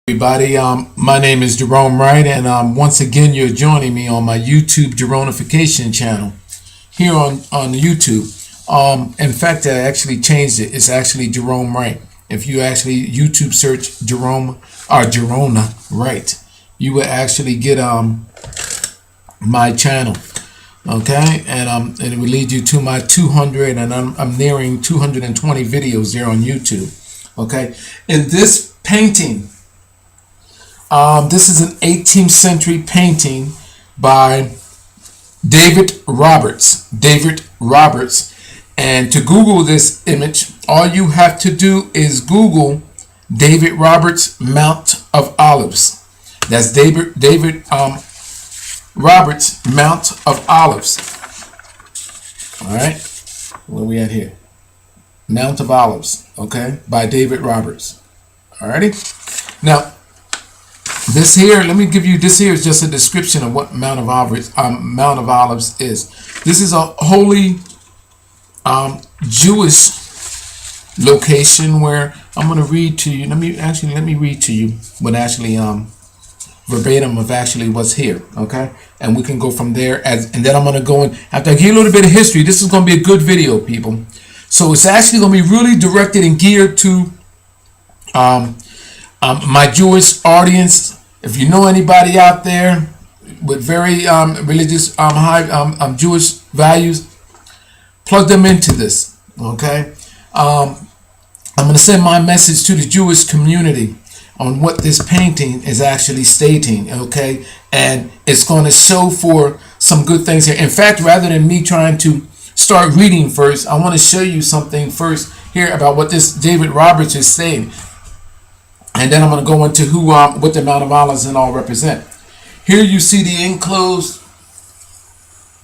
Everybody, my name is Gerone Wright, and once again you're joining me on my YouTube Geronification channel here on YouTube. In fact, I actually changed it. It's actually Gerone Wright. If you actually YouTube search Gerone Wright, you will actually get my channel. Okay, and it will lead you to my 200, and I'm nearing 220 videos there on YouTube. Okay, in this painting. This is an 18th century painting by David Roberts. And to Google this image, all you have to do is Google David Roberts Mount of Olives. That's David Roberts Mount of Olives. All right, where are we at here? Mount of Olives. Okay, by David Roberts. Alrighty. Now, this here, let me give you, this here is just a description of what Mount of Olives is. This is a holy Jewish location where I'm going to read to you. Let me read to you what actually verbatim of actually what's here. Okay, and we can go from there. And then I'm going to go in after I give you a little bit of history. This is going to be a good video, people. So it's actually going to be really directed and geared to my Jewish audience. If you know anybody out there with very religious, high Jewish values, plug them into this. Okay, I'm going to send my message to the Jewish community on what this painting is actually stating. Okay, and it's going to show for some good things here. In fact, rather than me trying to start reading first, I want to show you something first here about what this David Roberts is saying. And then I'm going to go into what the Mount of Olives and all represent. Here you see the enclosed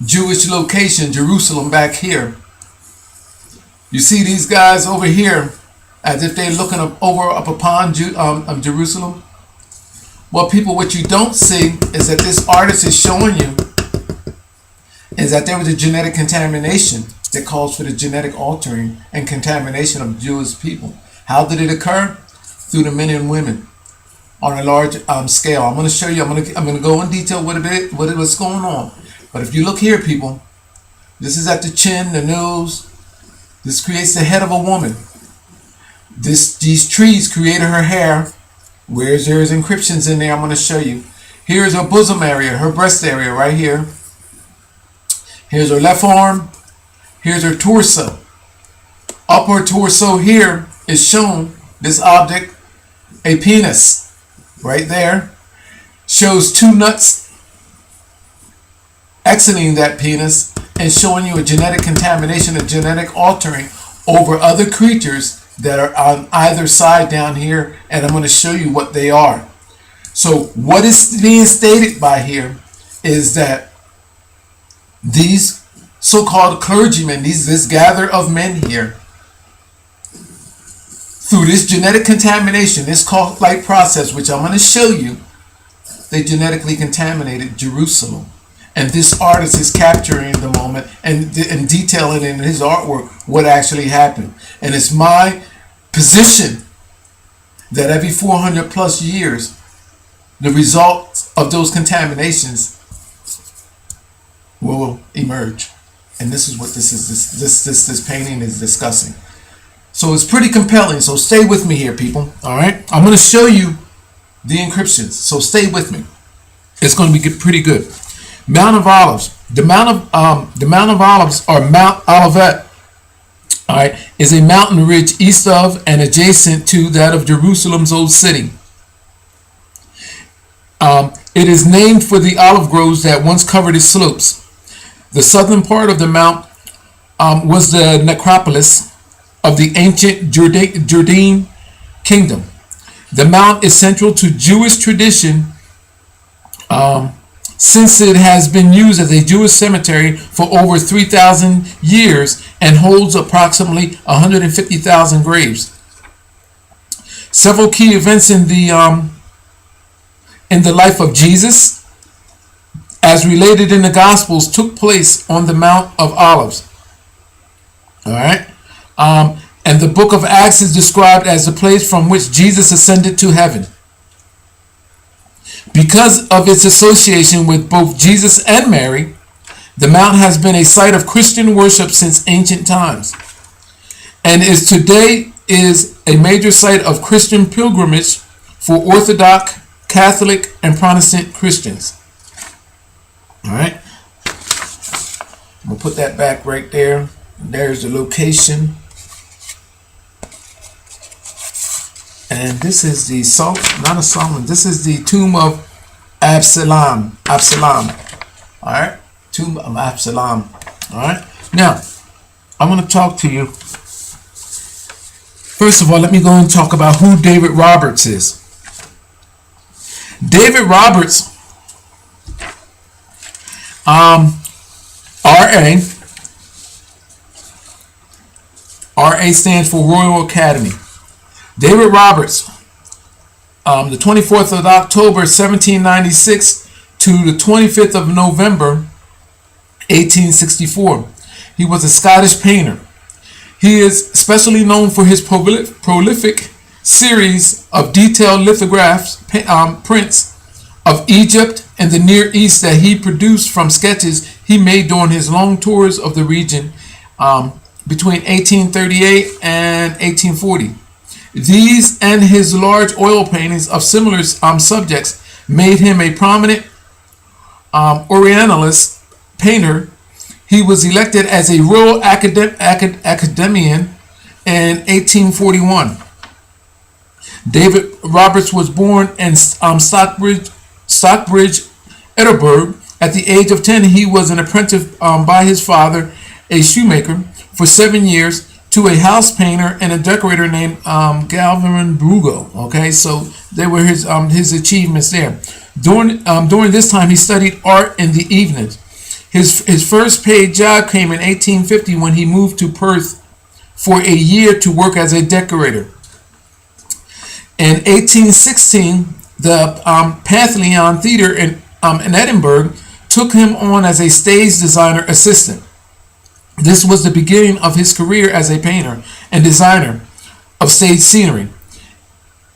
Jewish location, Jerusalem, back here. You see these guys over here as if they're looking up upon Jerusalem. Well, people, what you don't see is that this artist is showing you is that there was a genetic contamination that calls for the genetic altering and contamination of Jewish people. How did it occur? Through the men and women on a large scale. I'm going to show you. I'm going to go in detail what was going on. But if you look here, people, this is at the chin, the nose. This creates the head of a woman. These trees created her hair. Whereas there's encryptions in there, I'm going to show you. Here's her bosom area, her breast area, right here. Here's her left arm. Here's her torso. Up her torso here is shown this object. A penis right there shows two nuts exiting that penis and showing you a genetic contamination, a genetic altering over other creatures that are on either side down here, and I'm going to show you what they are. So what is being stated by here is that these so-called clergymen, this gather of men here, through this genetic contamination, this cult-like process, which I'm going to show you, they genetically contaminated Jerusalem. And this artist is capturing the moment and detailing in his artwork what actually happened. And it's my position that every 400 plus years, the results of those contaminations will emerge. And this is what this painting is discussing. So it's pretty compelling. So stay with me here, people. All right. I'm going to show you the encryptions. So stay with me. It's going to be pretty good. Mount of Olives. The Mount of Olives, or Mount Olivet, all right, is a mountain ridge east of and adjacent to that of Jerusalem's old city. It is named for the olive groves that once covered its slopes. The southern part of the mount was the necropolis of the ancient Judean kingdom. The mount is central to Jewish tradition since it has been used as a Jewish cemetery for over 3,000 years and holds approximately 150,000 graves. Several key events in the life of Jesus, as related in the Gospels, took place on the Mount of Olives. All right. And the book of Acts is described as the place from which Jesus ascended to heaven. Because of its association with both Jesus and Mary, the mount has been a site of Christian worship since ancient times, and is today a major site of Christian pilgrimage for Orthodox, Catholic, and Protestant Christians. All right, I'm gonna put that back right there. There's the location, and this is the This is the tomb of Absalom. All right, tomb of Absalom. All right. Now, I'm gonna talk to you. First of all, let me go and talk about who David Roberts is. David Roberts, RA stands for Royal Academy. David Roberts, the 24th of October, 1796 to the 25th of November, 1864. He was a Scottish painter. He is especially known for his prolific series of detailed lithographs, prints of Egypt and the Near East that he produced from sketches he made during his long tours of the region between 1838 and 1840. These and his large oil paintings of similar subjects made him a prominent Orientalist painter. He was elected as a Royal Academician in 1841. David Roberts was born in Stockbridge, Edinburgh. At the age of 10, he was an apprentice by his father, a shoemaker, for 7 years, to a house painter and a decorator named Galvin Brugo. Okay, so they were his achievements there. During this time, he studied art in the evenings. His first paid job came in 1850 when he moved to Perth for a year to work as a decorator. In 1816, the Pantheon Theatre in Edinburgh took him on as a stage designer assistant. This was the beginning of his career as a painter and designer of stage scenery.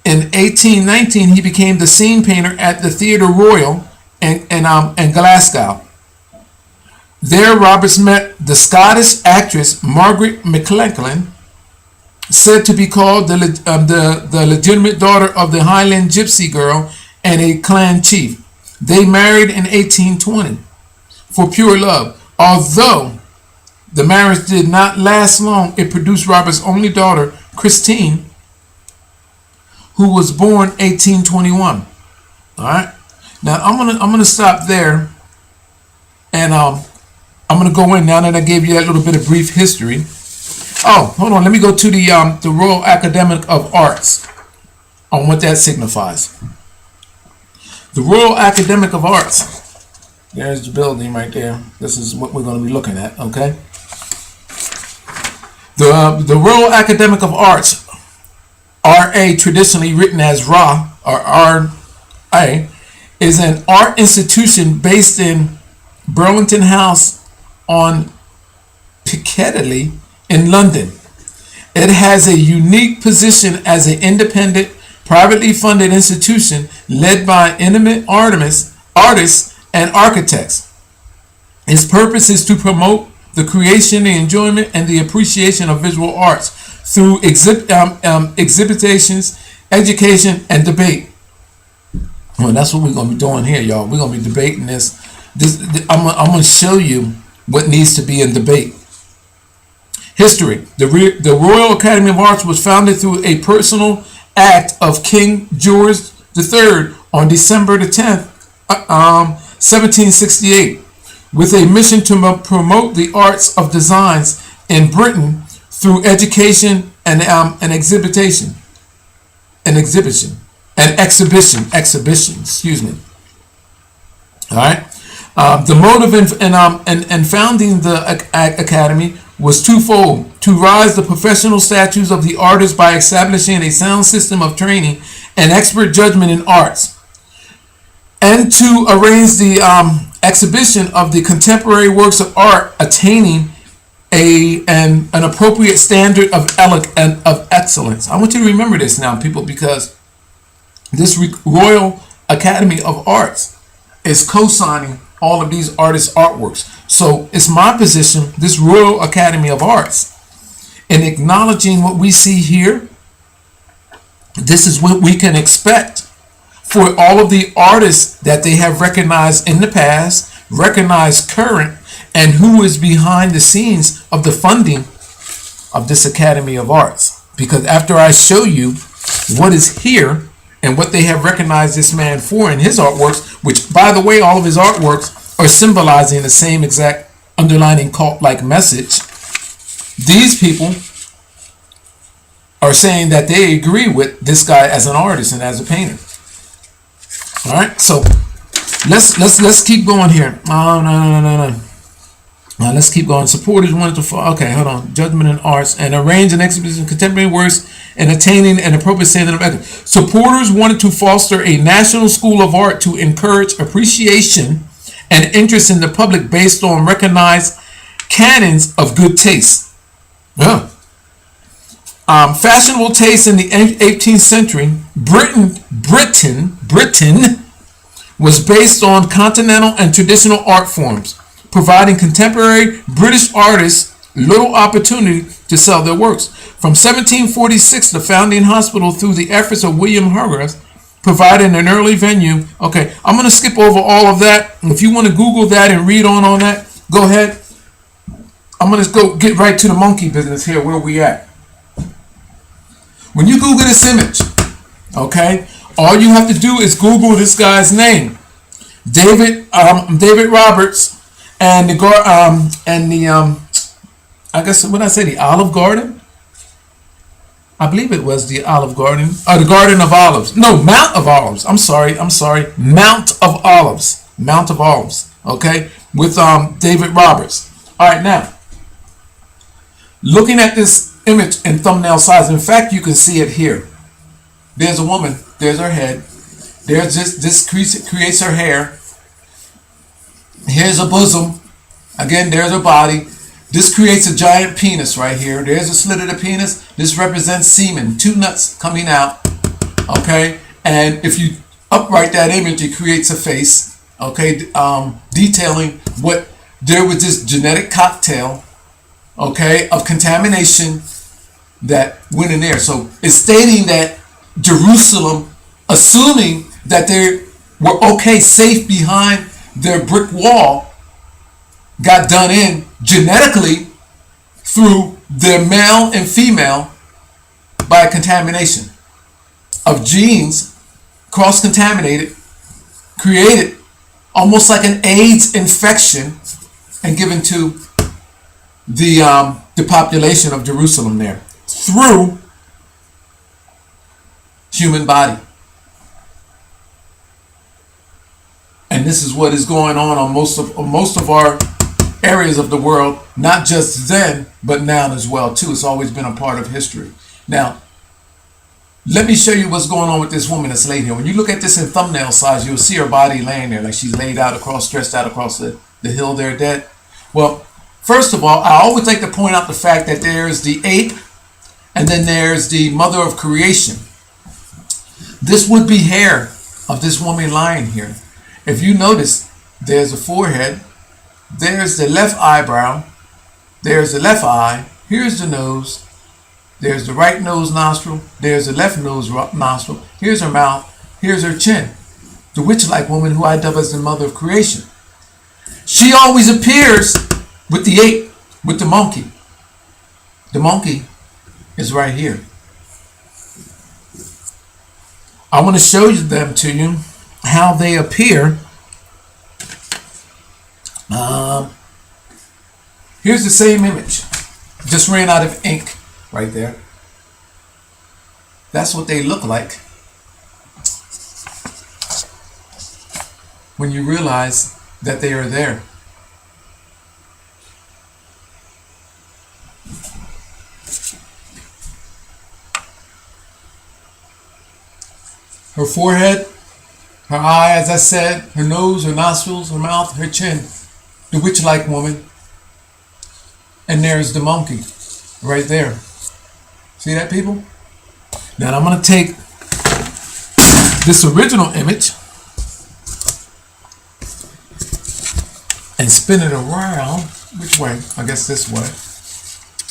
In 1819, he became the scene painter at the Theatre Royal in Glasgow. There, Roberts met the Scottish actress Margaret McLachlan, said to be called the legitimate daughter of the Highland gypsy girl and a clan chief. They married in 1820 for pure love. Although the marriage did not last long, it produced Roberts' only daughter, Christine, who was born 1821. All right. Now I'm gonna stop there, and I'm gonna go in now that I gave you that little bit of brief history. Oh, hold on. Let me go to the Royal Academy of Arts on what that signifies. The Royal Academy of Arts. There's the building right there. This is what we're going to be looking at. Okay. The Royal Academy of Arts, RA, traditionally written as RA or RA, is an art institution based in Burlington House on Piccadilly in London. It has a unique position as an independent, privately funded institution led by eminent artists and architects. Its purpose is to promote the creation, the enjoyment, and the appreciation of visual arts through exhibitions, education, and debate. Well, that's what we're going to be doing here, y'all. We're going to be debating this. I'm going to show you what needs to be in debate. History. The Royal Academy of Arts was founded through a personal act of King George III on December the 10th, 1768, with a mission to promote the arts of designs in Britain through education and exhibition. Excuse me. All right. The motive in founding the academy was twofold: to rise the professional status of the artist by establishing a sound system of training and expert judgment in arts, and to arrange the exhibition of the contemporary works of art attaining an appropriate standard of excellence. I want you to remember this now, people, because this Royal Academy of Arts is co-signing all of these artists' artworks. So it's my position, this Royal Academy of Arts, in acknowledging what we see here, this is what we can expect for all of the artists that they have recognized in the past, recognized current, and who is behind the scenes of the funding of this Academy of Arts. Because after I show you what is here and what they have recognized this man for in his artworks, which, by the way, all of his artworks are symbolizing the same exact underlining cult-like message, these people are saying that they agree with this guy as an artist and as a painter. All right, so let's keep going here. Oh, no. Let's keep going. Supporters wanted to fall. Okay, hold on. Judgment in arts and arrange an exhibition of contemporary works and attaining an appropriate standard of excellence. Supporters wanted to foster a national school of art to encourage appreciation and interest in the public based on recognized canons of good taste. Yeah. Fashionable taste in the 18th century, Britain was based on continental and traditional art forms, providing contemporary British artists little opportunity to sell their works. From 1746, the founding hospital, through the efforts of William Hogarth, provided an early venue. Okay, I'm going to skip over all of that. If you want to Google that and read on that, go ahead. I'm going to go get right to the monkey business here, where we at. When you Google this image, okay, all you have to do is Google this guy's name, David Roberts, and the I guess what I say, the Olive Garden. I believe it was the Olive Garden, or the Garden of Olives. No, Mount of Olives. I'm sorry, Mount of Olives. Mount of Olives. Okay, with David Roberts. All right, now looking at this image in thumbnail size. In fact, you can see it here. There's a woman. There's her head. There's this creates her hair. Here's a bosom. Again, there's her body. This creates a giant penis right here. There's a slit of the penis. This represents semen. Two nuts coming out. Okay, and if you upright that image, it creates a face. Okay, detailing what there was this genetic cocktail. Okay, of contamination that went in there. So it's stating that Jerusalem, assuming that they were okay, safe behind their brick wall, got done in genetically through their male and female by contamination of genes, cross-contaminated, created almost like an AIDS infection, and given to the population of Jerusalem there through human body. And this is what is going on most of our areas of the world, not just then, but now as well too. It's always been a part of history. Now, let me show you what's going on with this woman that's laid here. When you look at this in thumbnail size, you'll see her body laying there like she's laid out across, stretched out across the hill there, dead. Well, first of all, I always like to point out the fact that there's the ape and then there's the mother of creation. This would be hair of this woman lying here. If you notice, there's a forehead, there's the left eyebrow, there's the left eye, here's the nose, there's the right nose nostril, there's the left nose nostril, here's her mouth, here's her chin. The witch-like woman who I dub as the mother of creation. She always appears with the ape, with the monkey. The monkey is right here. I want to show them to you how they appear. Here's the same image. Just ran out of ink right there. That's what they look like when you realize that they are there. Her forehead, her eye, as I said, her nose, her nostrils, her mouth, her chin. The witch-like woman. And there's the monkey right there. See that, people? Now I'm going to take this original image and spin it around. Which way? I guess this way.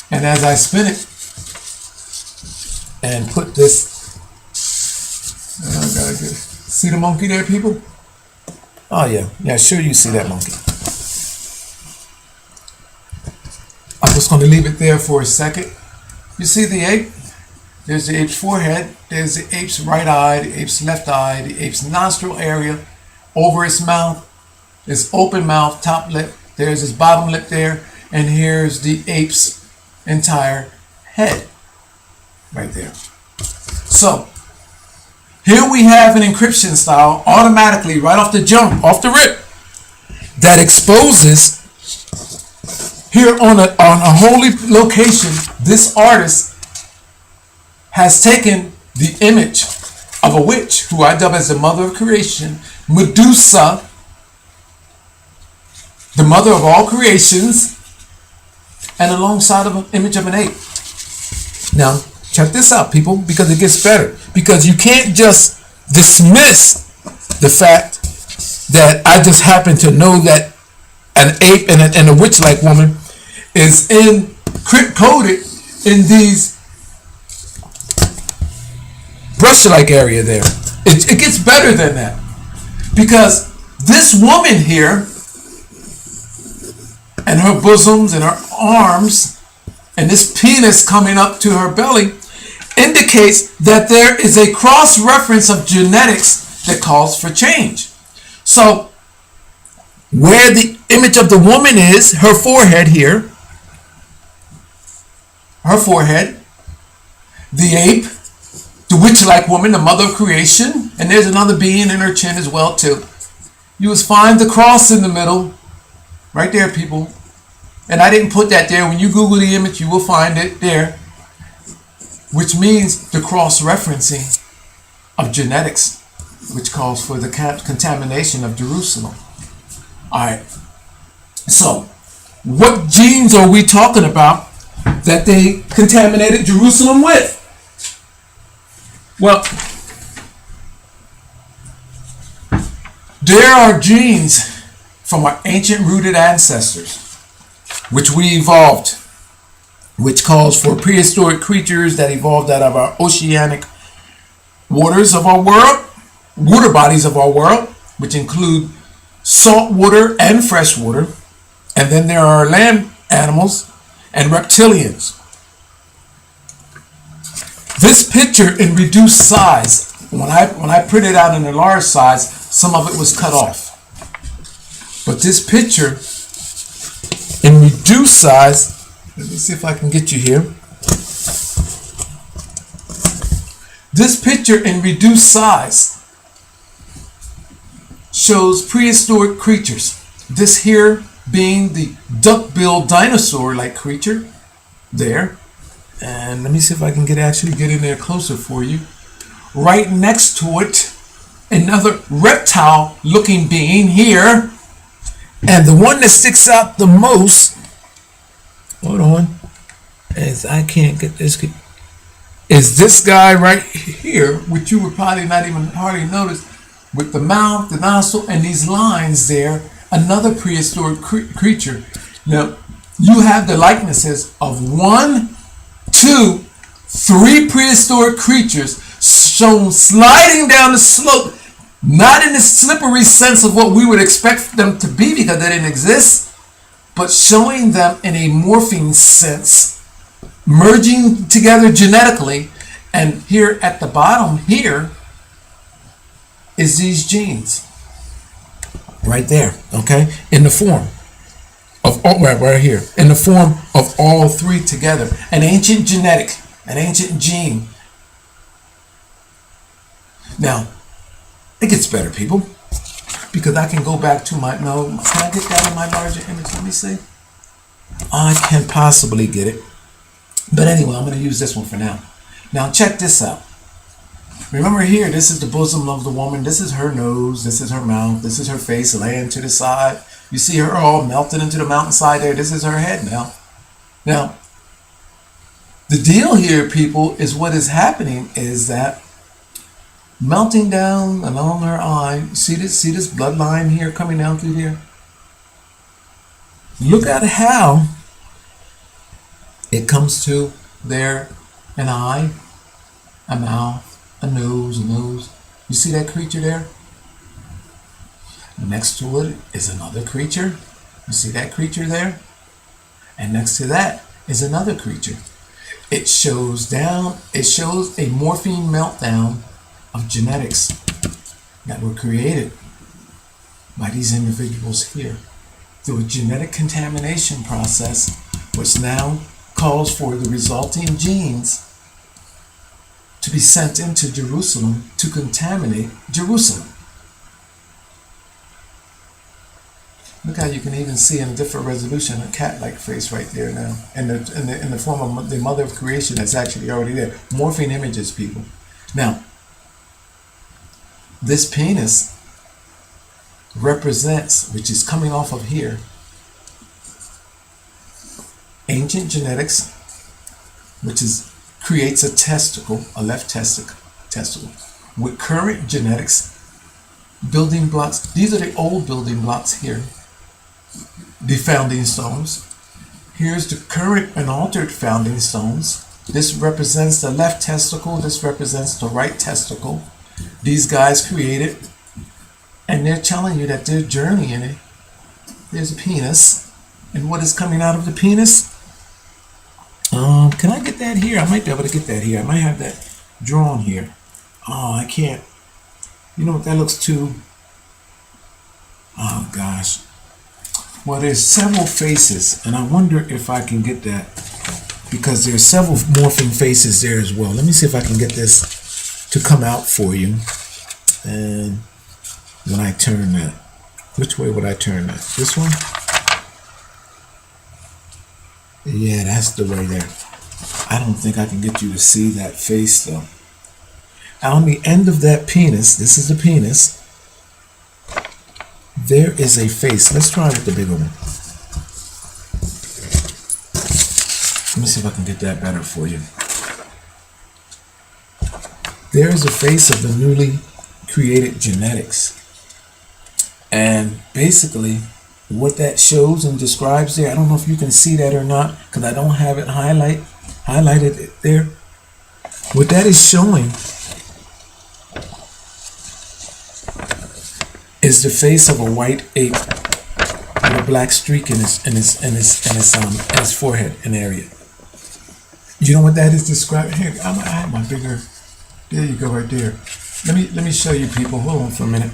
And as I spin it and put this, I gotta get, see the monkey there, people? Oh yeah, sure you see that monkey. I'm just gonna leave it there for a second. You see the ape? There's the ape's forehead, there's the ape's right eye, the ape's left eye, the ape's nostril area, over its mouth, its open mouth, top lip, there's his bottom lip there, and here's the ape's entire head, right there. So, here we have an encryption style, automatically, right off the jump, off the rip, that exposes, here on a holy location, this artist has taken the image of a witch, who I dub as the mother of creation, Medusa, the mother of all creations, and alongside of an image of an ape. Now, check this out, people, because it gets better. Because you can't just dismiss the fact that I just happen to know that an ape and a witch-like woman is coded in these brush-like area there. It gets better than that. Because this woman here, and her bosoms and her arms, and this penis coming up to her belly, indicates that there is a cross-reference of genetics that calls for change. So, where the image of the woman is, her forehead here, her forehead, the ape, the witch-like woman, the mother of creation, and there's another being in her chin as well too. You will find the cross in the middle, right there, people. And I didn't put that there. When you Google the image, you will find it there, which means the cross-referencing of genetics, which calls for the contamination of Jerusalem. All right. So, what genes are we talking about that they contaminated Jerusalem with? Well, there are genes from our ancient rooted ancestors, which we evolved, which calls for prehistoric creatures that evolved out of our oceanic waters of our world, water bodies of our world, which include salt water and fresh water. And then there are land animals and reptilians. This picture in reduced size, when I printed it out in a large size, some of it was cut off. But this picture in reduced size, let me see if I can get you here. This picture in reduced size shows prehistoric creatures. This here being the duck-billed dinosaur-like creature there. And let me see if I can actually get in there closer for you. Right next to it, another reptile-looking being here. And the one that sticks out the most, hold on, as I can't get this, is this guy right here, which you would probably not even hardly notice, with the mouth, the nostril, and these lines there, another prehistoric creature. Now, you have the likenesses of 1, 2, 3 prehistoric creatures shown sliding down the slope, not in the slippery sense of what we would expect them to be because they didn't exist, but showing them in a morphing sense, merging together genetically. And here at the bottom here is these genes right there, okay, in the form of right here, in the form of all 3 together, an ancient genetic, an ancient gene. Now it gets better, people, because I can go back to my, no, can I get that in my larger image? Let me see. I can possibly get it, but anyway, I'm going to use this one for now. Now check this out. Remember here, this is the bosom of the woman. This is her nose. This is her mouth. This is her face laying to the side. You see her all melted into the mountainside there. This is her head now. Now, the deal here, people, is what is happening is that melting down along her eye. See this bloodline here coming down through here? Look at how it comes to there an eye, a mouth, a nose, a nose. You see that creature there? Next to it is another creature. You see that creature there? And next to that is another creature. It shows a morphine meltdown of genetics that were created by these individuals here through a genetic contamination process, which now calls for the resulting genes to be sent into Jerusalem to contaminate Jerusalem. Look how you can even see in a different resolution a cat-like face right there now, in the form of the mother of creation that's actually already there. Morphing images, people. Now, this penis represents, which is coming off of here, ancient genetics, which creates a testicle, a left testicle, with current genetics, building blocks. These are the old building blocks here, the founding stones. Here's the current and altered founding stones. This represents the left testicle, this represents the right testicle. These guys created, and they're telling you that their journey in it, there's a penis, and what is coming out of the penis? Can I get that here? I might be able to get that here. I might have that drawn here. Oh, I can't. You know what, that looks too... Oh, gosh. Well, there's several faces, and I wonder if I can get that, because there's several morphing faces there as well. Let me see if I can get this to come out for you. And when I turn that, which way would I turn that? This one? Yeah, that's the way there. I don't think I can get you to see that face though. On the end of that penis, this is the penis, there is a face. Let's try with the bigger one. Let me see if I can get that better for you. There is a face of the newly created genetics. And basically, what that shows and describes there, I don't know if you can see that or not, because I don't have it highlighted there. What that is showing is the face of a white ape with a black streak in his forehead and area. You know what that is describing? Here, I have my bigger. There you go, right there. Let me show you, people. Hold on for a minute.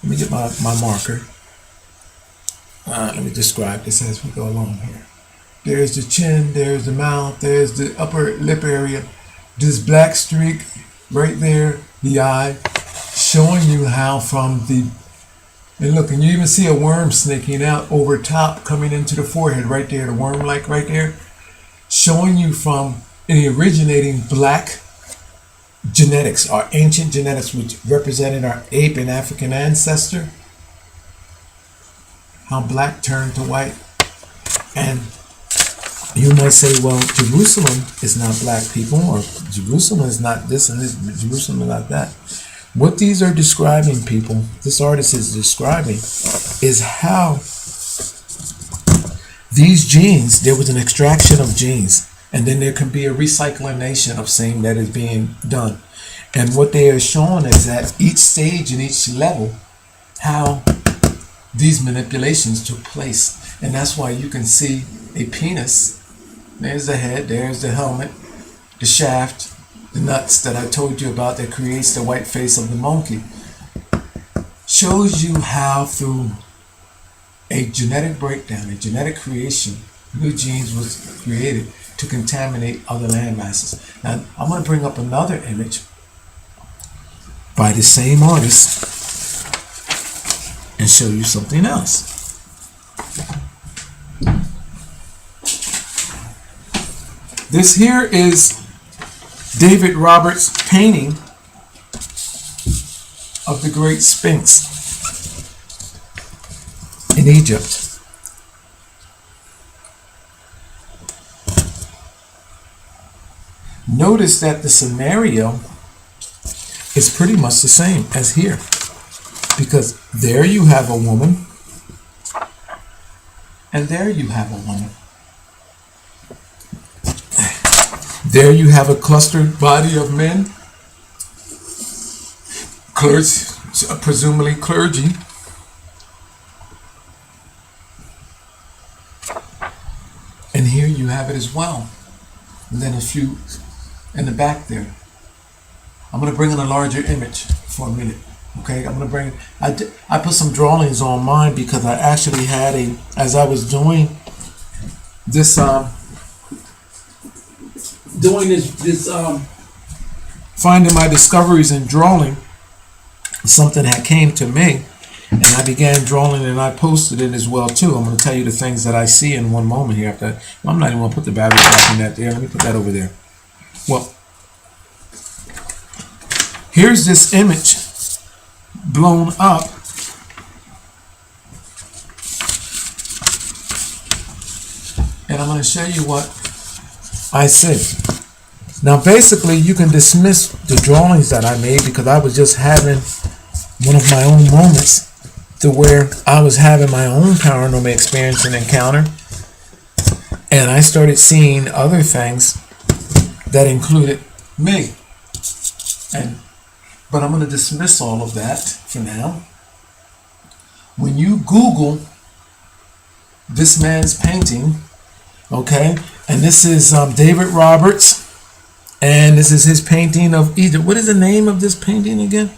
Let me get my marker. Let me describe this as we go along here. There's the chin, there's the mouth, there's the upper lip area. This black streak right there, the eye, showing you how from the, and look, and you even see a worm snaking out over top, coming into the forehead right there, the worm-like right there, showing you from the originating black genetics, our ancient genetics, which represented our ape and African ancestor, how black turned to white. And you might say, well, Jerusalem is not black, people, or Jerusalem is not this and this, Jerusalem is not that. What these are describing, people, this artist is describing, is how these genes, there was an extraction of genes, and then there can be a recyclination of same that is being done. And what they are showing is that each stage and each level, how these manipulations took place. And that's why you can see a penis. There's the head, there's the helmet, the shaft, the nuts that I told you about that creates the white face of the monkey. Shows you how through a genetic breakdown, a genetic creation, new genes was created to contaminate other land masses. Now, I'm going to bring up another image by the same artist and show you something else. This here is David Roberts' painting of the Great Sphinx in Egypt. Notice that the scenario is pretty much the same as here, because there you have a woman And there you have a woman. There you have a clustered body of men, presumably clergy. And here you have it as well. And then a few in the back there. I'm going to bring in a larger image for a minute. Okay, I'm going to bring, I put some drawings on mine because I actually had as I was doing this, finding my discoveries in drawing, something that came to me, and I began drawing and I posted it as well too. I'm going to tell you the things that I see in one moment here. After I'm not even going to put the battery back in that there. Let me put that over there. Well, here's this image blown up. And I'm going to show you what I see. Now basically you can dismiss the drawings that I made because I was just having one of my own moments to where I was having my own paranormal experience and encounter, and I started seeing other things that included me. But I'm going to dismiss all of that for now. When you Google this man's painting, okay, and this is David Roberts, and this is his painting of Egypt. What is the name of this painting again?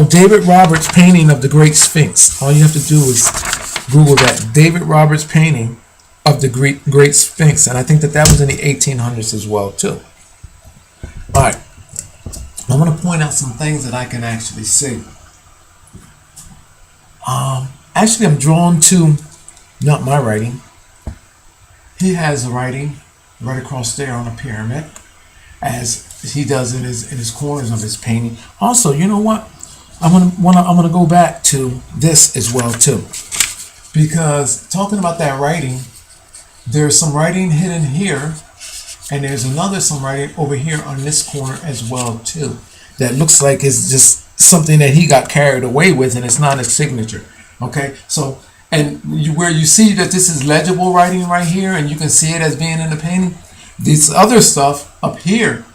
David Roberts' painting of the Great Sphinx. All you have to do is Google that. David Roberts' painting of the Great Sphinx. And I think that was in the 1800s as well, too. All right. I want to point out some things that I can actually see. Actually, I'm drawn to, not my writing. He has a writing right across there on a pyramid, as he does in his corners of his painting. Also, you know what? I'm gonna go back to this as well too, because talking about that writing, there's some writing hidden here, and there's some writing over here on this corner as well too, that looks like it's just something that he got carried away with, and it's not his signature. Okay, so where you see that this is legible writing right here, and you can see it as being in the painting. This other stuff up here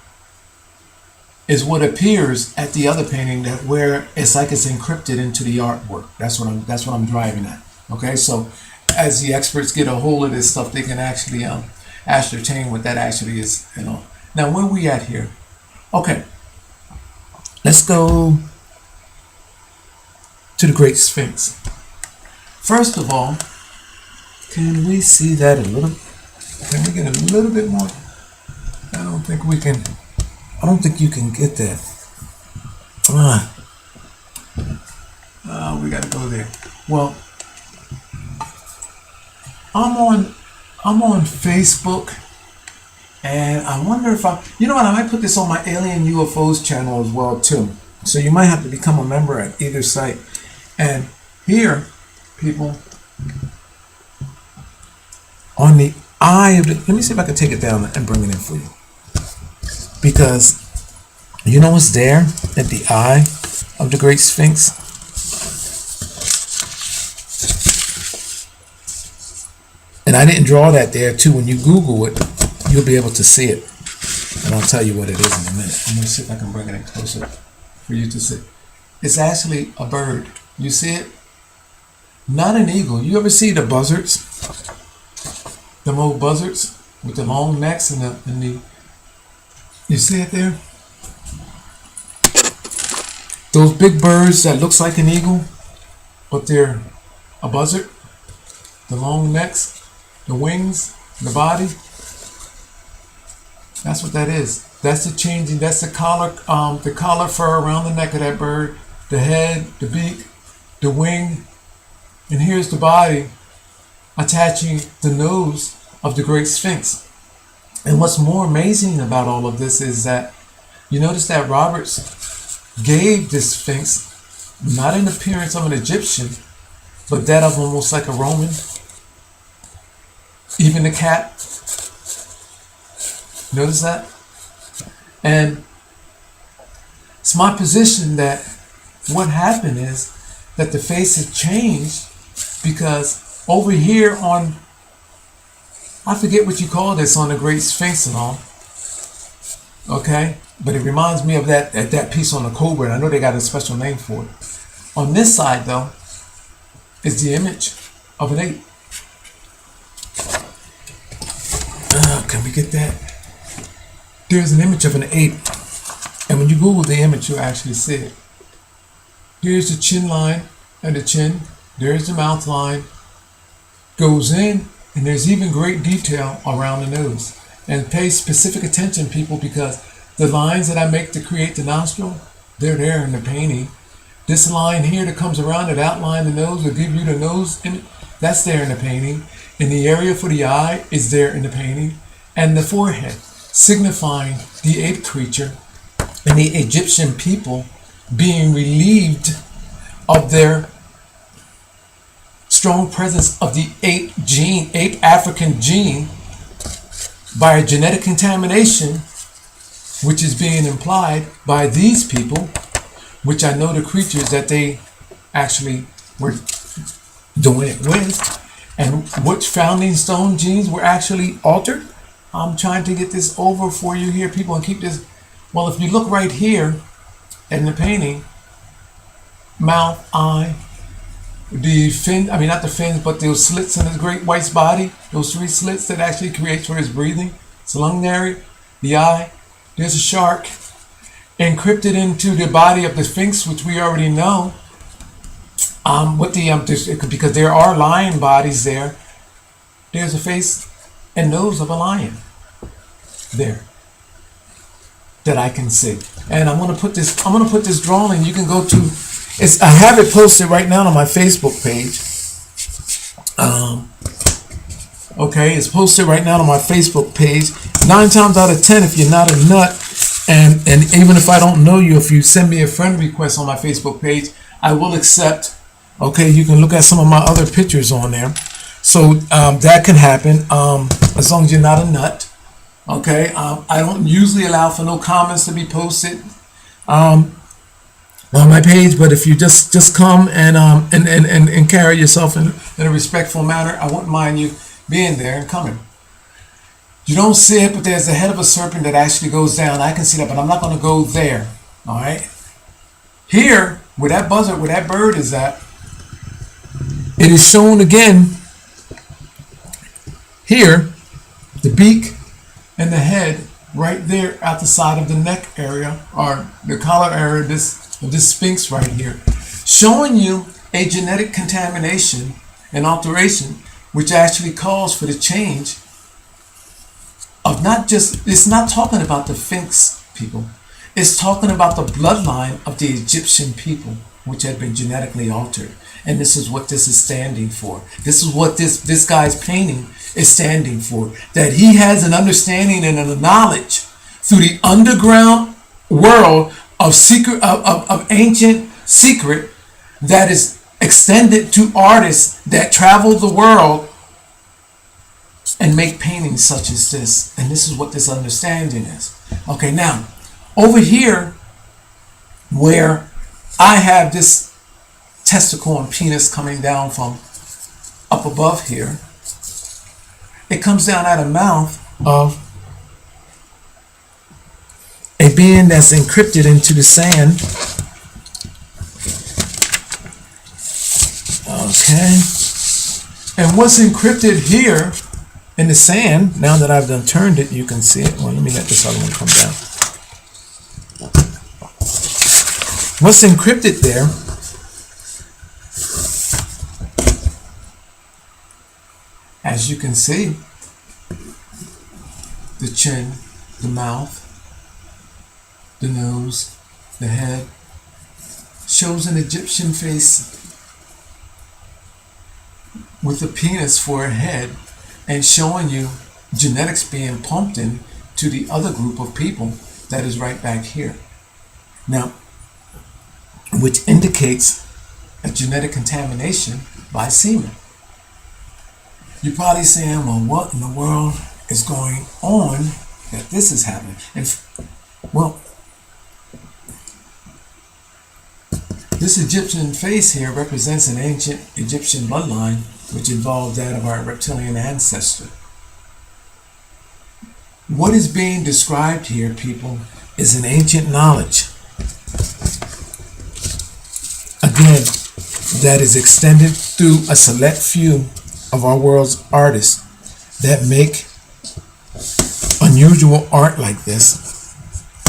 is what appears at the other painting, that where it's like it's encrypted into the artwork. That's what I'm driving at. Okay, so as the experts get a hold of this stuff, they can actually ascertain what that actually is. Now where we at here? Okay, let's go to the Great Sphinx. First of all, can we see that a little? Can we get a little bit more? I don't think we can. I don't think you can get that. We gotta go there. Well, I'm on Facebook, and I wonder if I might put this on my Alien UFOs channel as well too. So you might have to become a member at either site. And here, people, on the eye of the, let me see if I can take it down and bring it in for you. Because you know what's there at the eye of the Great Sphinx? And I didn't draw that there too. When you Google it, you'll be able to see it. And I'll tell you what it is in a minute. I'm going to see if I can bring it in closer for you to see. It's actually a bird. You see it? Not an eagle. You ever see the buzzards? Them old buzzards with the long necks and the you see it there? Those big birds that looks like an eagle, but they're a buzzard. The long necks, the wings, the body. That's what that is. That's the changing. That's the collar fur around the neck of that bird, the head, the beak, the wing, and here's the body attaching the nose of the Great Sphinx. And what's more amazing about all of this is that you notice that Roberts gave this Sphinx not an appearance of an Egyptian, but that of almost like a Roman. Even the cat. Notice that? And it's my position that what happened is that the face has changed, because over here on, I forget what you call this, on the Great Sphinx and all, okay, but it reminds me of that piece on the Cobra, and I know they got a special name for it. On this side, though, is the image of an ape. Can we get that? There's an image of an ape, and when you Google the image, you'll actually see it. Here's the chin line and the chin. There's the mouth line. Goes in, and there's even great detail around the nose. And pay specific attention, people, because the lines that I make to create the nostril, they're there in the painting. This line here that comes around that outline the nose will give you the nose image. That's there in the painting. And the area for the eye is there in the painting. And the forehead, signifying the ape creature and the Egyptian people being relieved of their strong presence of the ape African gene by a genetic contamination, which is being implied by these people, which I know the creatures that they actually were doing it with, and which founding stone genes were actually altered. I'm trying to get this over for you here, people, and keep this. Well, if you look right here in the painting, mouth, eye, the fin, I mean not the fins, but those slits in his great white's body, those 3 slits that actually creates for his breathing, his lung area, the eye, there's a shark encrypted into the body of the Sphinx, which we already know. Because there are lion bodies there. There's a face and nose of a lion there that I can see. And I'm gonna put this drawing. You can go to. I have it posted right now on my Facebook page. Okay, it's posted right now on my Facebook page. 9 times out of 10, if you're not a nut. And even if I don't know you, if you send me a friend request on my Facebook page, I will accept. Okay, you can look at some of my other pictures on there. So that can happen as long as you're not a nut. Okay, I don't usually allow for no comments to be posted on my page, but if you just come and carry yourself in a respectful manner, I wouldn't mind you being there and coming. You don't see it, but there's the head of a serpent that actually goes down. I can see that, but I'm not going to go there. All right. Here, where that buzzard, where that bird is at, it is shown again. Here, the beak and the head right there at the side of the neck area, or the collar area of this Sphinx right here, showing you a genetic contamination and alteration, which actually calls for the change of not just, it's not talking about the Sphinx people. It's talking about the bloodline of the Egyptian people, which had been genetically altered. And this is what this is standing for. This is what this guy's painting is standing for. That he has an understanding and a knowledge through the underground world of secret, of ancient secret, that is extended to artists that travel the world and make paintings such as this. And this is what this understanding is. Okay, now, over here, where I have this testicle and penis coming down from up above here, it comes down out of the mouth of a being that's encrypted into the sand. Okay. And what's encrypted here in the sand, now that I've done turned it, you can see it. Well, let me let this other one come down. What's encrypted there as you can see, the chin, the mouth, the nose, the head, shows an Egyptian face with a penis for a head, and showing you genetics being pumped in to the other group of people that is right back here. Now, which indicates a genetic contamination by semen. You're probably saying, well, what in the world is going on that this is happening? And well, This Egyptian face here represents an ancient Egyptian bloodline, which involved that of our reptilian ancestor. What is being described here, people, is an ancient knowledge. Again, that is extended through a select few of our world's artists that make unusual art like this,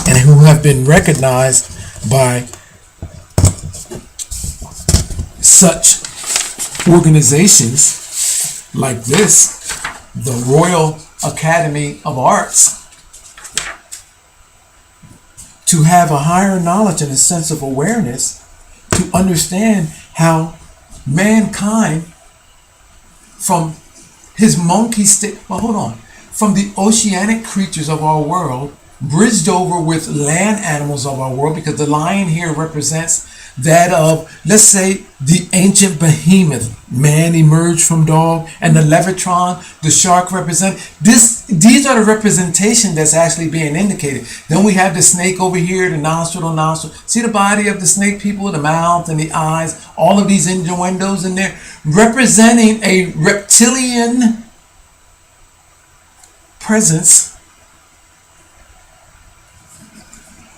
and who have been recognized by such organizations like this, the Royal Academy of Arts, to have a higher knowledge and a sense of awareness to understand how mankind, from his monkey state, from the oceanic creatures of our world, bridged over with land animals of our world, because the lion here represents that of, let's say, the ancient behemoth. Man emerged from dog, and the levitron, the shark, represent this. These are the representation that's actually being indicated. Then we have the snake over here, the nostril. See the body of the snake, people, the mouth and the eyes, all of these innuendos in there, representing a reptilian presence,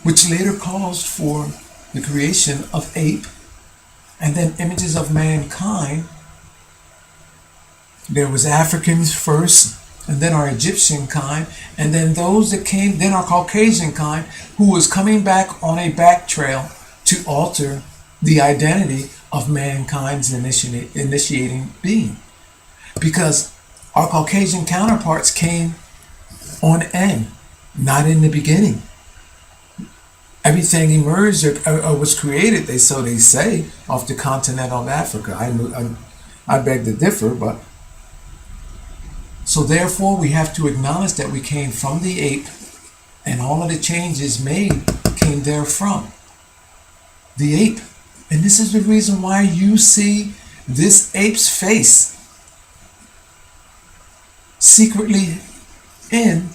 which later caused for the creation of ape, and then images of mankind. There was Africans first, and then our Egyptian kind, and then those that came, then our Caucasian kind, who was coming back on a back trail to alter the identity of mankind's initiating being. Because our Caucasian counterparts came on end, not in the beginning. Everything emerged or was created, so they say, off the continent of Africa. I beg to differ, but so therefore we have to acknowledge that we came from the ape, and all of the changes made came therefrom the ape. And this is the reason why you see this ape's face secretly in,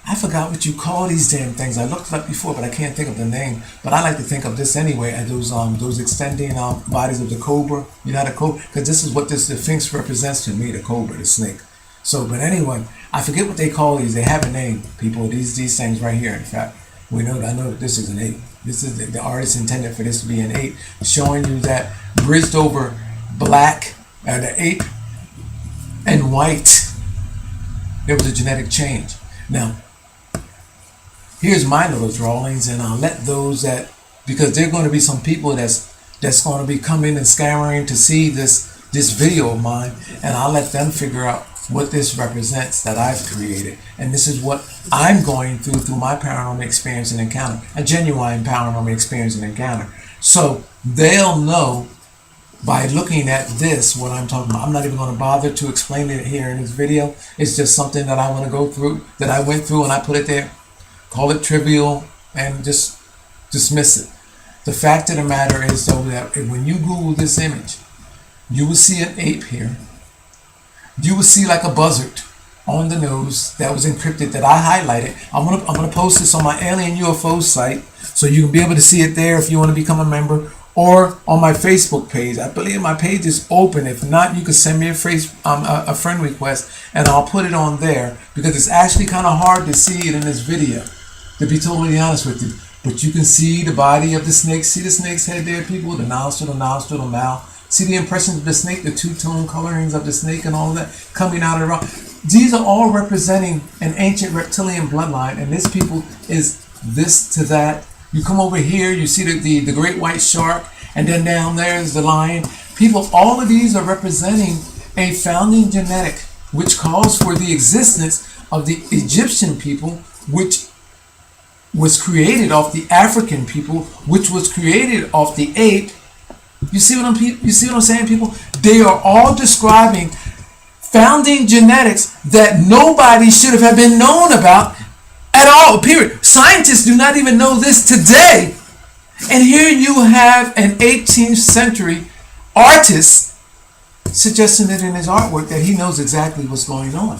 I forgot what you call these damn things. I looked it up before, but I can't think of the name. But I like to think of this anyway as those extending bodies of the cobra. You know, the cobra, because this is what the sphinx represents to me, the cobra, the snake. So, but anyway, I forget what they call these. They have a name, people. These things right here. In fact, I know that this is an ape. This is the artist intended for this to be an ape, showing you that bridged over black, the ape, and white, there was a genetic change. Now, here's my little drawings, and I'll let those that, because there are going to be some people that's going to be coming and scouring to see this video of mine, and I'll let them figure out what this represents that I've created. And this is what I'm going through my paranormal experience and encounter, a genuine paranormal experience and encounter. So they'll know by looking at this what I'm talking about. I'm not even going to bother to explain it here in this video. It's just something that I want to go through, that I went through, and I put it there. Call it trivial and just dismiss it. The fact of the matter is, though, that when you Google this image, you will see an ape here. You will see like a buzzard on the nose that was encrypted, that I highlighted. I'm gonna post this on my Alien UFO site, so you can be able to see it there if you want to become a member, or on my Facebook page. I believe my page is open. If not, you can send me a friend request, and I'll put it on there, because it's actually kind of hard to see it in this video, to be totally honest with you. But you can see the body of the snake. See the snake's head there, people? The nostril, the mouth. See the impressions of the snake, the two-tone colorings of the snake and all of that coming out of the rock. These are all representing an ancient reptilian bloodline, and this, people, is this to that. You come over here, you see the great white shark, and then down there is the lion. People, all of these are representing a founding genetic, which calls for the existence of the Egyptian people, which was created off the African people, which was created off the ape. You see what I'm saying, people? They are all describing founding genetics that nobody should have been known about at all, period. Scientists do not even know this today. And here you have an 18th century artist suggesting it in his artwork that he knows exactly what's going on,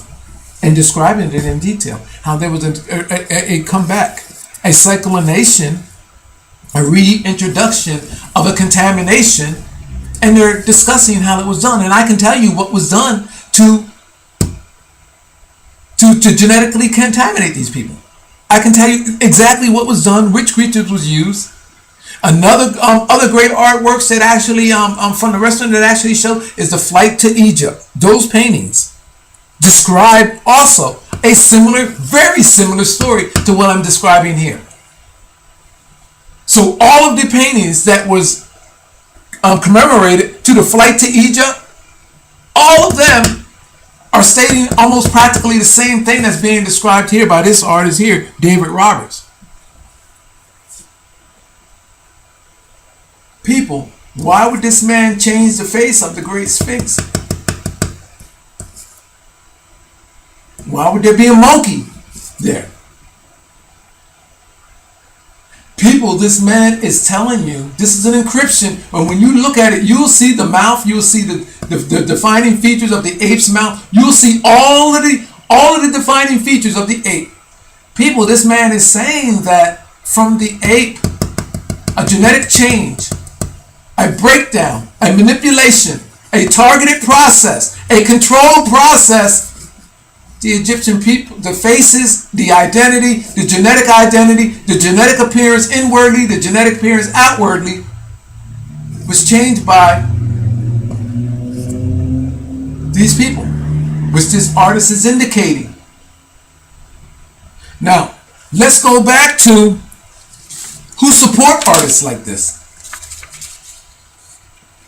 and describing it in detail. How there was a comeback, a cyclination a reintroduction of a contamination, and they're discussing how it was done. And I can tell you what was done to genetically contaminate these people. I can tell you exactly what was done, which creatures was used. Another other great artworks that actually from the restaurant that actually show is the Flight to Egypt. Those paintings describe also a similar, very similar story to what I'm describing here. So all of the paintings that was commemorated to the Flight to Egypt, all of them are stating almost practically the same thing that's being described here by this artist here, David Roberts. People, why would this man change the face of the Great Sphinx? Why would there be a monkey there? People, this man is telling you this is an encryption, and when you look at it, you'll see the mouth, you'll see the defining features of the ape's mouth, you'll see all of the defining features of the ape. People, this man is saying that from the ape, a genetic change, a breakdown, a manipulation, a targeted process, a controlled process, the Egyptian people, the faces, the identity, the genetic appearance inwardly, the genetic appearance outwardly, was changed by these people, which this artist is indicating. Now, let's go back to who support artists like this.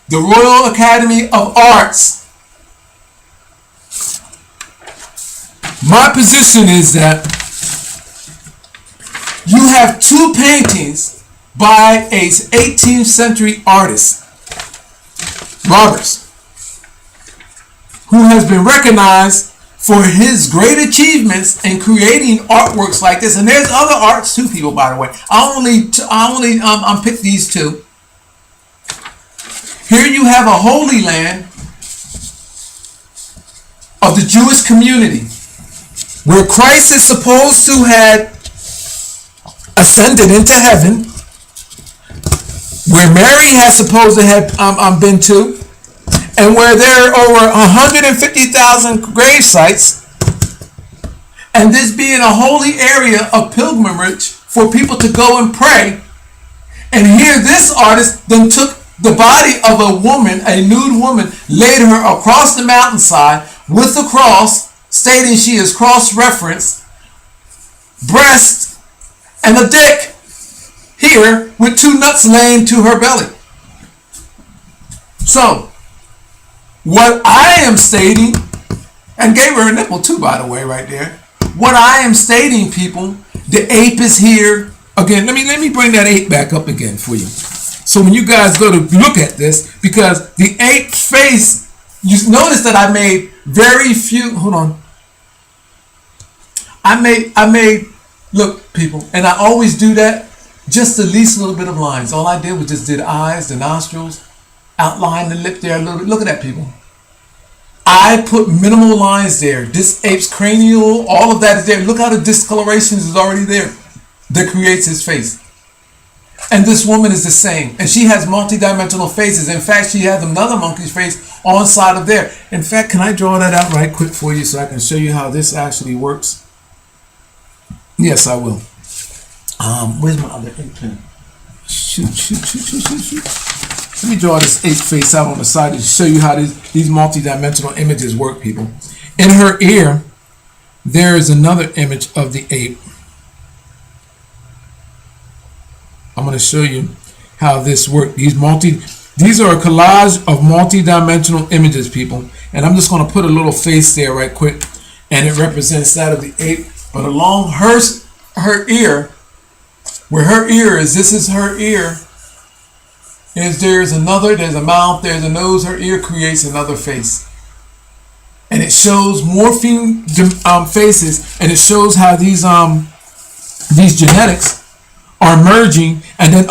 The Royal Academy of Arts. My position is that you have two paintings by an 18th century artist, Roberts, who has been recognized for his great achievements in creating artworks like this. And there's other arts too, people, by the way. I only picked these two. Here you have a holy land of the Jewish community, where Christ is supposed to have ascended into heaven, where Mary has supposed to have been to, and where there are over 150,000 grave sites, and this being a holy area of pilgrimage for people to go and pray. And here this artist then took the body of a woman, a nude woman, laid her across the mountainside with the cross, stating she is cross-referenced, breast, and a dick here with two nuts laying to her belly. So, what I am stating, and gave her a nipple too, by the way, right there. What I am stating, people, the ape is here. Again, let me bring that ape back up again for you. So when you guys go to look at this, because the ape's face, you notice that I made very few, hold on. I made, look, people, and I always do that, just the least little bit of lines. All I did was just did eyes, the nostrils, outline the lip there a little bit. Look at that, people. I put minimal lines there. This ape's cranial, all of that is there. Look how the discoloration is already there that creates his face. And this woman is the same. And she has multi-dimensional faces. In fact, she has another monkey's face on side of there. In fact, can I draw that out right quick for you so I can show you how this actually works? Yes, I will. Where's my other ink pen? Shoot. Let me draw this ape face out on the side to show you how these multi-dimensional images work, people. In her ear, there is another image of the ape. I'm going to show you how this works. These are a collage of multi-dimensional images, people. And I'm just going to put a little face there right quick. And it represents that of the ape. But along her ear, where her ear is, this is her ear. There's a mouth, there's a nose. Her ear creates another face. And it shows morphine faces. And it shows how these genetics are merging. And then,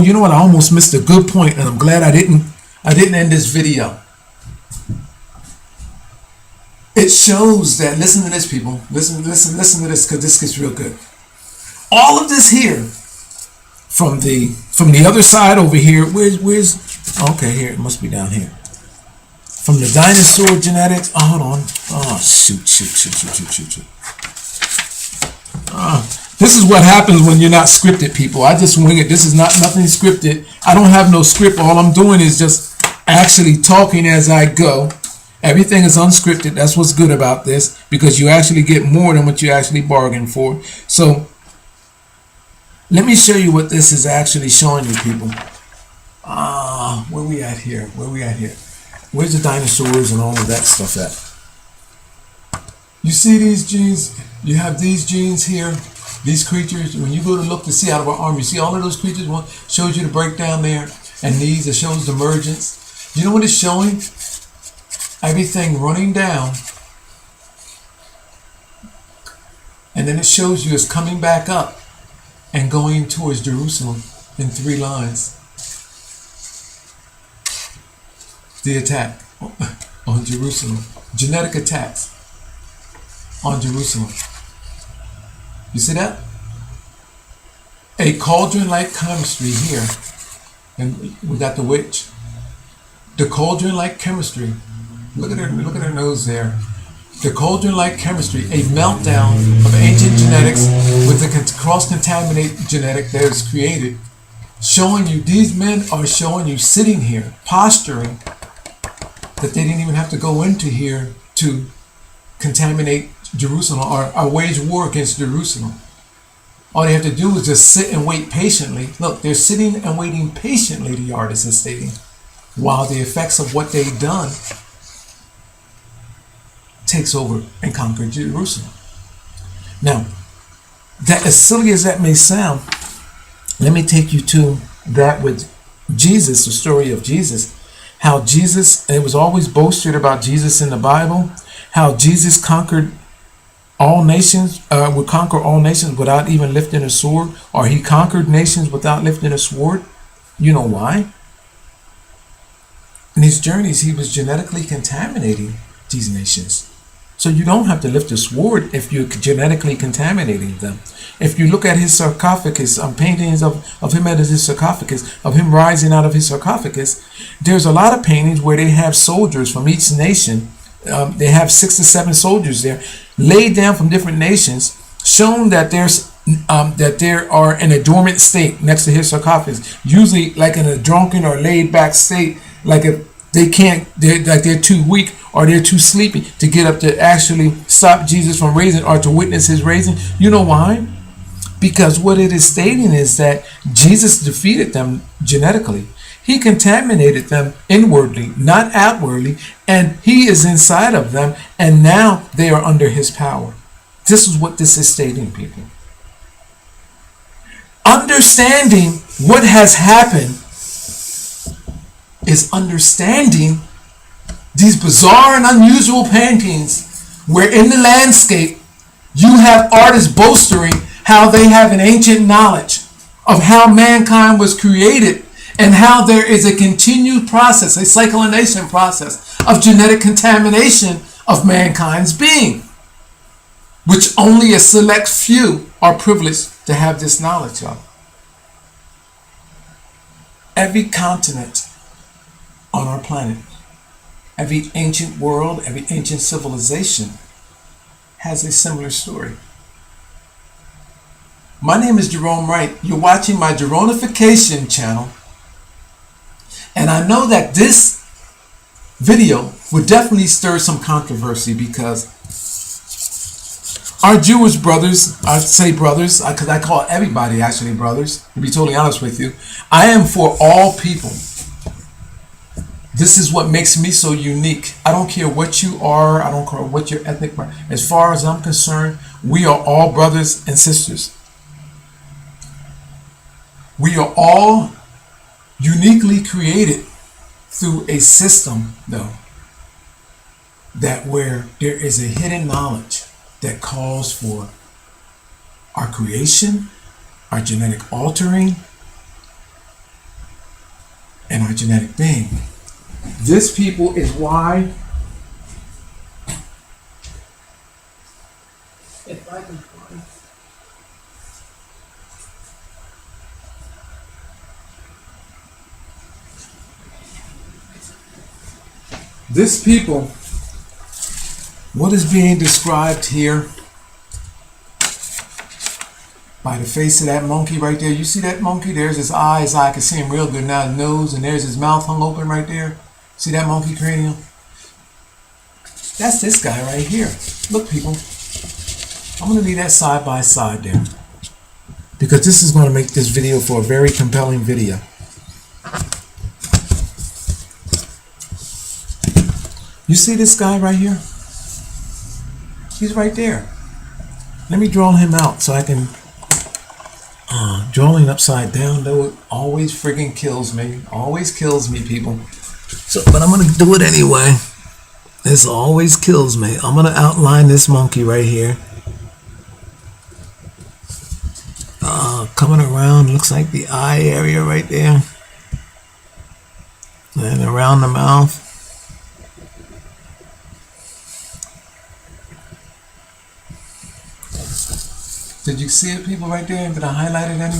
you know what? I almost missed a good point, and I'm glad I didn't end this video. It shows that, listen to this, people. Listen to this, because this gets real good. All of this here from the other side over here. Where's okay, here it must be down here. From the dinosaur genetics. Oh, hold on. Oh, shoot. This is what happens when you're not scripted, people. I just wing it. This is nothing scripted. I don't have no script. All I'm doing is just actually talking as I go. Everything is unscripted. That's what's good about this, because you actually get more than what you actually bargained for. So let me show you what this is actually showing you, people. Where we at here? Where's the dinosaurs and all of that stuff at? You see these genes? You have these genes here. These creatures, when you go to look to see out of our arm, you see all of those creatures. One shows you the breakdown there, and these, it shows the emergence. You know what it's showing? Everything running down, and then it shows you it's coming back up and going towards Jerusalem in 3 lines. The attack on Jerusalem, genetic attacks on Jerusalem. You see that? A cauldron-like chemistry here, and we got the witch. The cauldron-like chemistry. Look at her nose there. The cauldron-like chemistry, a meltdown of ancient genetics with the cross-contaminate genetic that is created, showing you, these men are showing you sitting here, posturing, that they didn't even have to go into here to contaminate Jerusalem or wage war against Jerusalem. All they have to do is just sit and wait patiently. Look, they're sitting and waiting patiently, the artist is stating, while the effects of what they've done takes over and conquers Jerusalem. Now, that, as silly as that may sound, let me take you to that with Jesus, the story of Jesus. How Jesus, it was always boasted about Jesus in the Bible, how Jesus conquered all nations, would conquer all nations without even lifting a sword, or he conquered nations without lifting a sword. You know why? In his journeys, he was genetically contaminating these nations. So you don't have to lift a sword if you're genetically contaminating them. If you look at his sarcophagus, paintings of him at his sarcophagus, of him rising out of his sarcophagus, there's a lot of paintings where they have soldiers from each nation. They have 6 to 7 soldiers there, laid down from different nations, shown that there are in a dormant state next to his sarcophagus, usually like in a drunken or laid back state, like if they can't, they're too weak or they're too sleepy to get up to actually stop Jesus from raising or to witness his raising. You know why? Because what it is stating is that Jesus defeated them genetically. He contaminated them inwardly, not outwardly, and he is inside of them, and now they are under his power. This is what this is stating, people. Understanding what has happened is understanding these bizarre and unusual paintings where in the landscape you have artists boasting how they have an ancient knowledge of how mankind was created and how there is a continued process, a cyclination process of genetic contamination of mankind's being, which only a select few are privileged to have this knowledge of. Every continent on our planet, every ancient world, every ancient civilization has a similar story. My name is Gerone Wright. You're watching my Geronification channel. And I know that this video would definitely stir some controversy because our Jewish brothers, I say brothers, because I call everybody actually brothers, to be totally honest with you. I am for all people. This is what makes me so unique. I don't care what you are. I don't care what your ethnic background. As far as I'm concerned, we are all brothers and sisters. We are all uniquely created through a system, though, that where there is a hidden knowledge that calls for our creation, our genetic altering, and our genetic being. This, people, is why, if I can find, This people, what is being described here by the face of that monkey right there? You see that monkey? There's his eyes. I can see him real good now. His nose, and there's his mouth hung open right there. See that monkey cranium? That's this guy right here. Look, people. I'm going to leave that side by side there, because this is going to make this video for a very compelling video. You see this guy right here? He's right there. Let me draw him out so I can... drawing upside down, though, it always friggin' kills me. Always kills me, people. So, but I'm going to do it anyway. This always kills me. I'm going to outline this monkey right here. Coming around, looks like the eye area right there. And around the mouth. Did you see it, people, right there? Did I highlight it any?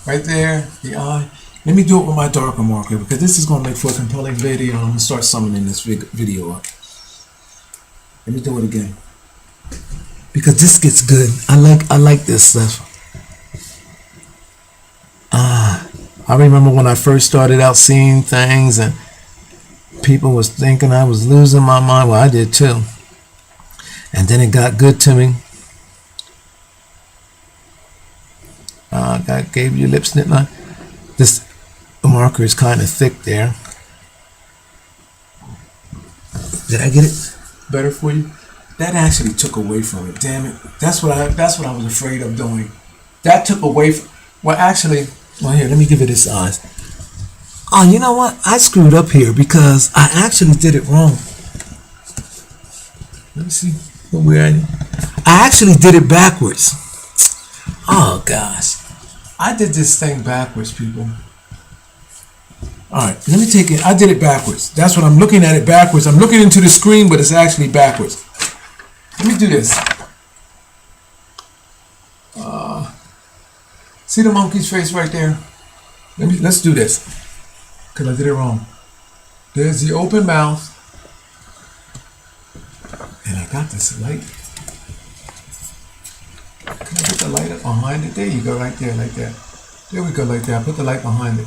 Right there, the eye. Let me do it with my darker marker, because this is going to make for a compelling video. I'm going to start summoning this video up. Let me do it again, because this gets good. I like this stuff. I remember when I first started out seeing things, and people was thinking I was losing my mind. Well, I did too. And then it got good to me. God gave you lip snip line. This marker is kind of thick there. Did I get it better for you? That actually took away from it. Damn it! That's what I was afraid of doing. That took away from. Well, actually, well, here, let me give it its eyes. Oh, you know what? I screwed up here because I actually did it wrong. Let me see where I actually did it backwards. Oh gosh, I did this thing backwards, people. All right, let me take it. I did it backwards. That's what I'm looking at it backwards. I'm looking into the screen, but it's actually backwards. Let me do this. See the monkey's face right there? Let's do this, because I did it wrong. There's the open mouth, and I got this light. Can I put the light up behind it? There you go, right there, like that. There we go, like that. Put the light behind it.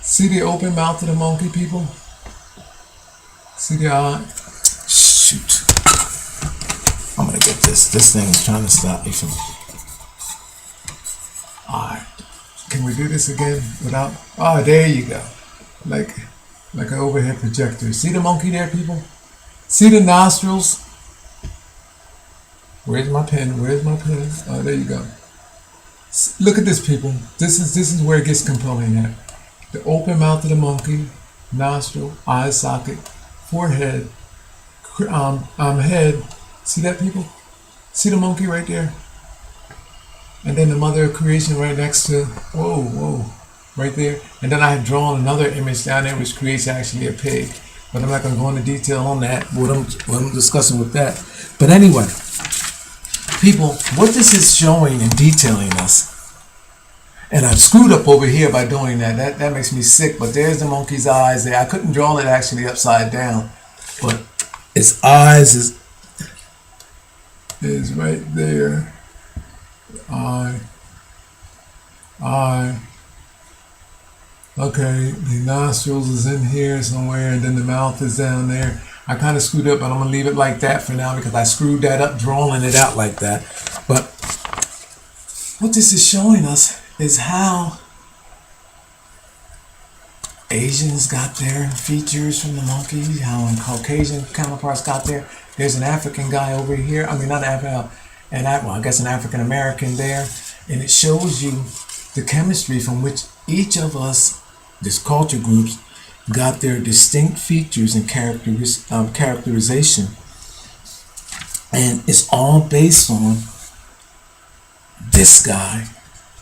See the open mouth of the monkey, people? See the eye? Shoot. I'm gonna get this. This thing is trying to stop me from... Alright. Can we do this again without... Oh, there you go. Like an overhead projector. See the monkey there, people? See the nostrils? Where's my pen? Where's my pen? Oh, there you go. Look at this, people. This is where it gets compelling at. The open mouth of the monkey, nostril, eye socket, forehead, head. See that, people? See the monkey right there? And then the mother of creation right next to, whoa, right there. And then I have drawn another image down there which creates actually a pig. But I'm not going to go into detail on that, what I'm discussing with that. But anyway, people, what this is showing and detailing us, and I've screwed up over here by doing that. That makes me sick, but there's the monkey's eyes there. I couldn't draw it actually upside down, but its eyes is right there. Eye. Okay, the nostrils is in here somewhere, and then the mouth is down there. I kind of screwed up, but I'm going to leave it like that for now because I screwed that up drawing it out like that. But what this is showing us is how Asians got their features from the monkey, how Caucasian counterparts got there. There's an African guy over here. I mean, not African, I guess an African American there. And it shows you the chemistry from which each of us, this culture groups, got their distinct features and characterization. And it's all based on this guy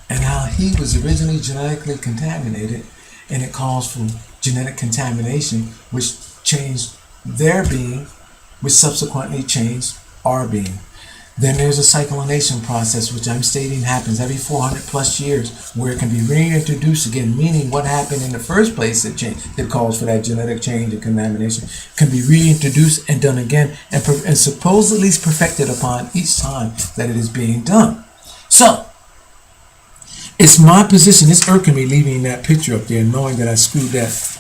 and how he was originally genetically contaminated, and it calls for genetic contamination, which changed their being, which subsequently changed our being. Then there's a cyclination process, which I'm stating happens every 400 plus years, where it can be reintroduced again, meaning what happened in the first place that calls for that genetic change and contamination can be reintroduced and done again, and supposedly perfected upon each time that it is being done. So, it's my position, it's irking me leaving that picture up there, knowing that I screwed that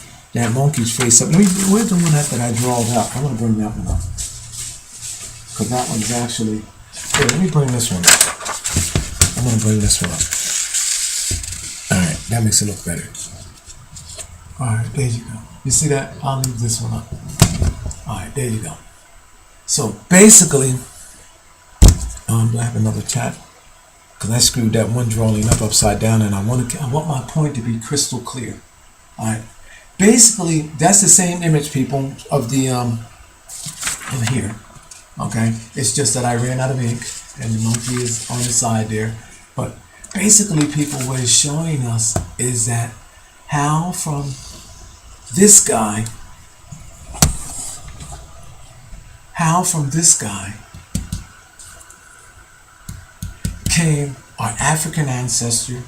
monkey's face up. Where's the one that I drawed out? I want to bring that one up, because that one's actually... Here, let me bring this one up. I'm going to bring this one up. Alright, that makes it look better. Alright, there you go. You see that? I'll leave this one up. Alright, there you go. So, basically, do I have another chat? Because I screwed that one drawing up upside down, and I want my point to be crystal clear. Alright. Basically, that's the same image, people, of the, in here. Okay, it's just that I ran out of ink and the monkey is on the side there. But basically, people, what it's showing us is that how from this guy came our African ancestor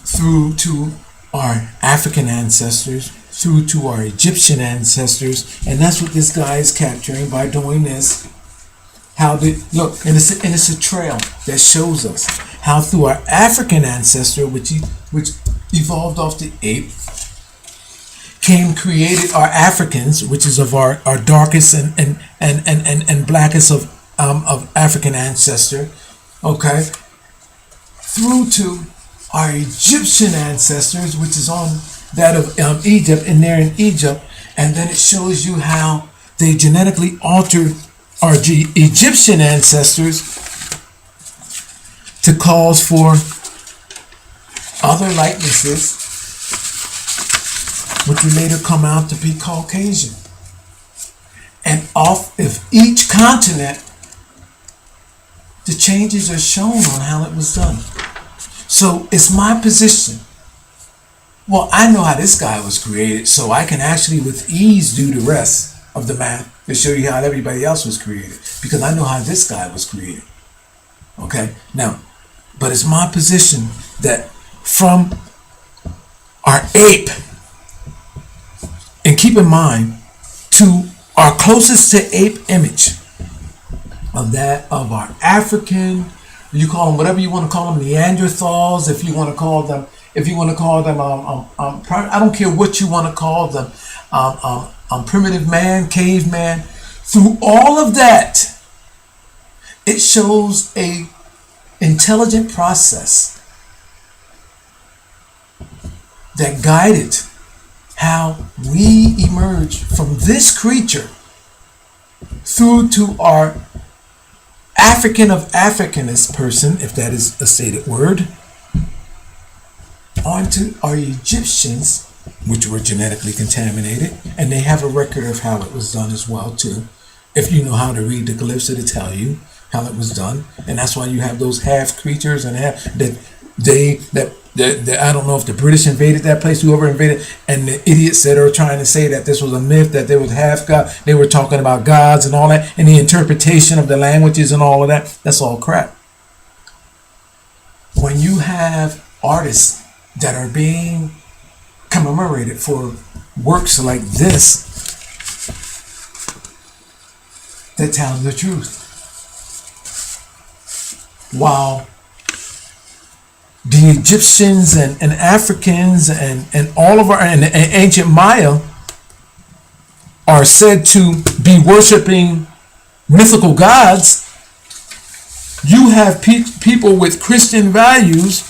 through to our African ancestors, through to our Egyptian ancestors, and that's what this guy is capturing by doing this. Look, and it's a trail that shows us how through our African ancestor, which evolved off the ape, created our Africans, which is of our darkest and blackest of African ancestor, okay, through to our Egyptian ancestors, which is on that of Egypt, and there in Egypt, and then it shows you how they genetically altered our Egyptian ancestors to cause for other likenesses, which would later come out to be Caucasian. And off of each continent, the changes are shown on how it was done. So it's my position. Well, I know how this guy was created, so I can actually with ease do the rest of the math to show you how everybody else was created, because I know how this guy was created. Okay? Now, but it's my position that from our ape, and keep in mind, to our closest to ape image of that of our African, you call them whatever you want to call them, Neanderthals, if you want to call them, I don't care what you want to call them, primitive man, caveman. Through all of that, it shows a intelligent process that guided how we emerge from this creature through to our African of Africanist person, if that is a stated word, onto our Egyptians, which were genetically contaminated, and they have a record of how it was done as well too. If you know how to read the glyphs, it'll tell you how it was done, and that's why you have those half creatures and half that I don't know if the British invaded that place, whoever invaded, and the idiots that are trying to say that this was a myth, that there was half God, they were talking about gods and all that, and the interpretation of the languages and all of that, that's all crap. When you have artists that are being commemorated for works like this that tell the truth, while the Egyptians and Africans and all of our and ancient Maya are said to be worshiping mythical gods, you have people with Christian values,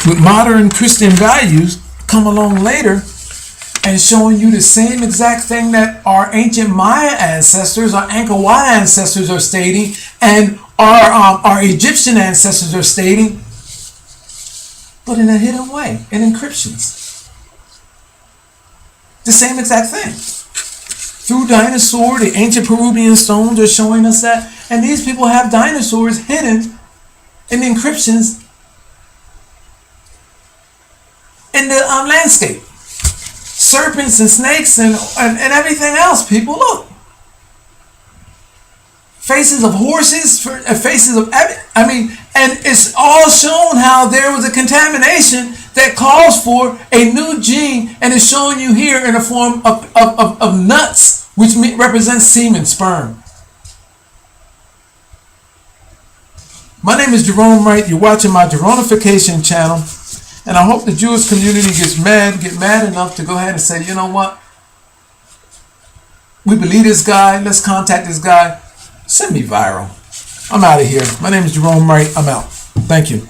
with modern Christian values, come along later and showing you the same exact thing that our ancient Maya ancestors, our Angkor Wat ancestors are stating, and our Egyptian ancestors are stating, but in a hidden way, in encryptions. The same exact thing. Through dinosaur, the ancient Peruvian stones are showing us that, and these people have dinosaurs hidden in encryptions in the landscape. serpents and snakes and everything else, people. Look. Faces of horses, faces of, I mean, and it's all shown how there was a contamination that calls for a new gene, and it's showing you here in the form of nuts, which represents semen, sperm. My name is Gerone Wright. You're watching my Geronification channel, and I hope the Jewish community get mad enough to go ahead and say, you know what? We believe this guy. Let's contact this guy. Send me viral. I'm out of here. My name is Gerone Wright. I'm out. Thank you.